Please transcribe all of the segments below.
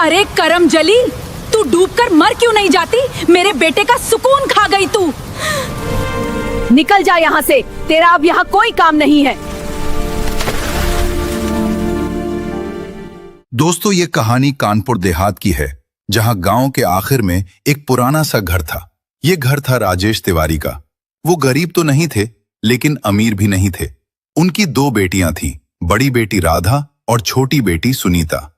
अरे करम जली, तू डूबकर मर क्यों नहीं जाती? मेरे बेटे का सुकून खा गई तू। निकल जा यहाँ से, तेरा अब यहाँ कोई काम नहीं है। दोस्तों, ये कहानी कानपुर देहात की है, जहां गांव के आखिर में एक पुराना सा घर था। ये घर था राजेश तिवारी का। वो गरीब तो नहीं थे, लेकिन अमीर भी नहीं थे। उनकी 2 बेटियां थीं, बड़ी बेटी राधा और छोटी बेटी सुनीता।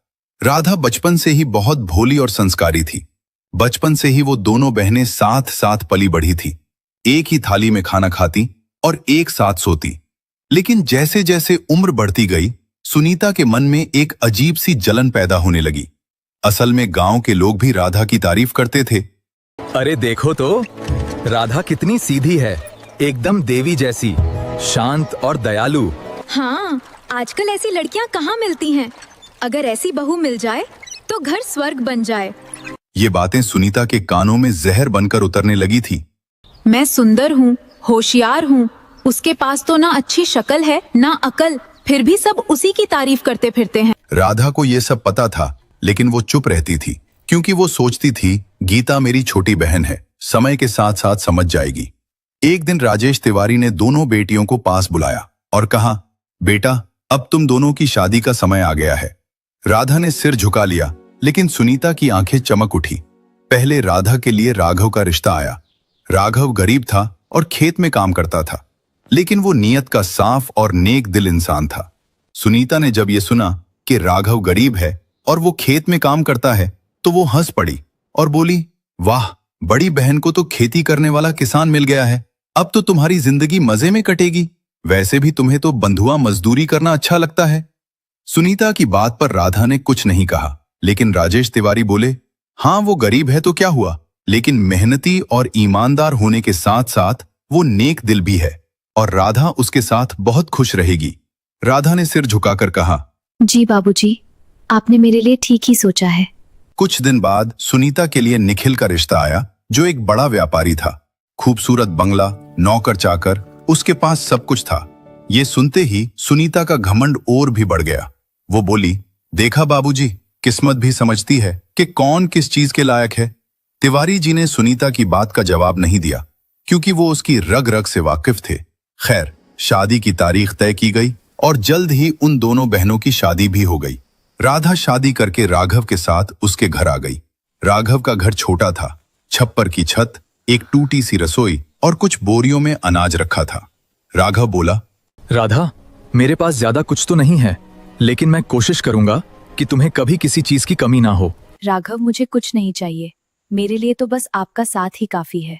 राधा बचपन से ही बहुत भोली और संस्कारी थी। बचपन से ही वो दोनों बहनें साथ साथ पली बढ़ी थी। एक ही थाली में खाना खाती और एक साथ सोती। लेकिन जैसे जैसे उम्र बढ़ती गई, सुनीता के मन में एक अजीब सी जलन पैदा होने लगी। असल में गांव के लोग भी राधा की तारीफ करते थे। अरे देखो तो, राधा कितनी सीधी है, एकदम देवी जैसी, शांत और दयालु। हाँ, आजकल ऐसी लड़कियां कहाँ मिलती हैं? अगर ऐसी बहू मिल जाए तो घर स्वर्ग बन जाए। ये बातें सुनीता के कानों में जहर बनकर उतरने लगी थी। मैं सुंदर हूँ, होशियार हूँ, उसके पास तो ना अच्छी शक्ल है ना अकल, फिर भी सब उसी की तारीफ करते फिरते हैं। राधा को ये सब पता था, लेकिन वो चुप रहती थी, क्योंकि वो सोचती थी गीता मेरी छोटी बहन है, समय के साथ साथ समझ जाएगी। एक दिन राजेश तिवारी ने दोनों बेटियों को पास बुलाया और कहा, बेटा, अब तुम दोनों की शादी का समय आ गया है। राधा ने सिर झुका लिया, लेकिन सुनीता की आंखें चमक उठी। पहले राधा के लिए राघव का रिश्ता आया। राघव गरीब था और खेत में काम करता था, लेकिन वो नीयत का साफ और नेक दिल इंसान था। सुनीता ने जब ये सुना कि राघव गरीब है और वो खेत में काम करता है, तो वो हंस पड़ी और बोली, वाह, बड़ी बहन को तो खेती करने वाला किसान मिल गया है। अब तो तुम्हारी जिंदगी मजे में कटेगी। वैसे भी तुम्हें तो बंधुआ मजदूरी करना अच्छा लगता है। सुनीता की बात पर राधा ने कुछ नहीं कहा, लेकिन राजेश तिवारी बोले, हाँ, वो गरीब है तो क्या हुआ, लेकिन मेहनती और ईमानदार होने के साथ साथ वो नेक दिल भी है और राधा उसके साथ बहुत खुश रहेगी। राधा ने सिर झुकाकर कहा, जी बाबूजी, आपने मेरे लिए ठीक ही सोचा है। कुछ दिन बाद सुनीता के लिए निखिल का रिश्ता आया, जो एक बड़ा व्यापारी था। खूबसूरत बंगला, नौकर चाकर, उसके पास सब कुछ था। ये सुनते ही सुनीता का घमंड और भी बढ़ गया। वो बोली, देखा बाबूजी, किस्मत भी समझती है कि कौन किस चीज के लायक है। तिवारी जी ने सुनीता की बात का जवाब नहीं दिया, क्योंकि वो उसकी रग रग से वाकिफ थे। खैर, शादी की तारीख तय की गई और जल्द ही उन दोनों बहनों की शादी भी हो गई। राधा शादी करके राघव के साथ उसके घर आ गई। राघव का घर छोटा था, छप्पर की छत, एक टूटी सी रसोई और कुछ बोरियों में अनाज रखा था। राघव बोला, राधा, मेरे पास ज्यादा कुछ तो नहीं है, लेकिन मैं कोशिश करूंगा कि तुम्हें कभी किसी चीज की कमी ना हो। राघव, मुझे कुछ नहीं चाहिए, मेरे लिए तो बस आपका साथ ही काफी है।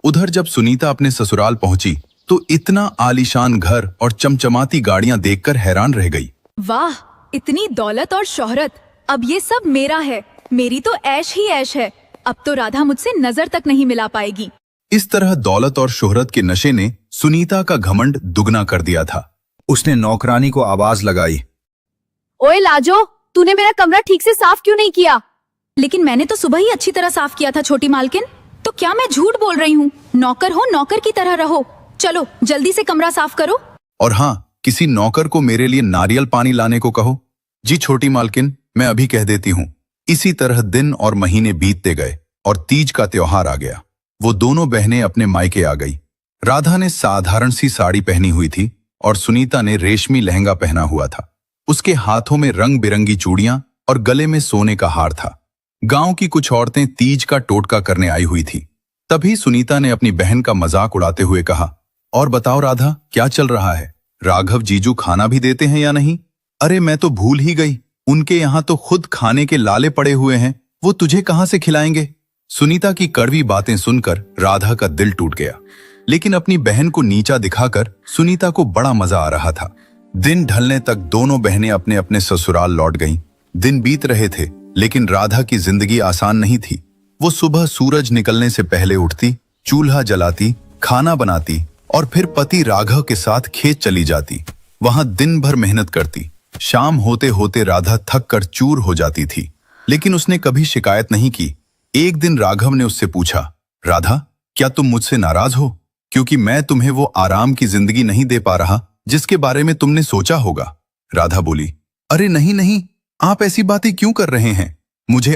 उधर जब सुनीता अपने ससुराल पहुंची, तो इतना आलीशान घर और चमचमाती गाड़ियां देखकर हैरान रह गई। वाह, इतनी दौलत और शोहरत, अब ये सब मेरा है। मेरी तो ऐश ही ऐश है। अब तो राधा मुझसे नजर तक नहीं मिला पाएगी। इस तरह दौलत और शोहरत के नशे ने सुनीता का घमंड दुगना कर दिया था। उसने नौकरानी को आवाज लगाई, ओए लाजो, तूने मेरा कमरा ठीक से साफ क्यों नहीं किया? लेकिन मैंने तो सुबह ही अच्छी तरह साफ किया था छोटी मालकिन। तो क्या मैं झूठ बोल रही हूँ? नौकर हो, नौकर की तरह रहो। चलो जल्दी से कमरा साफ करो। और हाँ, किसी नौकर को मेरे लिए नारियल पानी लाने को कहो। जी छोटी मालकिन, मैं अभी कह देती हूँ। इसी तरह दिन और महीने बीतते गए और तीज का त्योहार आ गया। वो दोनों बहनें अपने मायके आ गई। राधा ने साधारण सी साड़ी पहनी हुई थी और सुनीता ने रेशमी लहंगा पहना हुआ था। उसके हाथों में रंग बिरंगी चूड़ियां और गले में सोने का हार था। गांव की कुछ औरतें तीज का टोटका करने आई हुई थी। तभी सुनीता ने अपनी बहन का मजाक उड़ाते हुए कहा, और बताओ राधा, क्या चल रहा है? राघव जीजू खाना भी देते हैं या नहीं? अरे मैं तो भूल ही गई, उनके यहाँ तो खुद खाने के लाले पड़े हुए हैं, वो तुझे कहाँ से खिलाएंगे? सुनीता की कड़वी बातें सुनकर राधा का दिल टूट गया, लेकिन अपनी बहन को नीचा दिखाकर सुनीता को बड़ा मजा आ रहा था। दिन ढलने तक दोनों बहनें अपने अपने ससुराल लौट गईं। दिन बीत रहे थे, लेकिन राधा की जिंदगी आसान नहीं थी। वो सुबह सूरज निकलने से पहले उठती, चूल्हा जलाती, खाना बनाती और फिर पति राघव के साथ खेत चली जाती। वहां दिन भर मेहनत करती। शाम होते होते राधा थक कर चूर हो जाती थी, लेकिन उसने कभी शिकायत नहीं की। एक दिन राघव ने उससे पूछा, राधा, क्या तुम मुझसे नाराज हो क्योंकि मैं तुम्हें वो आराम की जिंदगी नहीं दे पा रहा जिसके बारे में तुमने सोचा होगा? राधा बोली, अरे नहीं नहीं, आप ऐसी बातें क्यों कर रहे हैं? मुझे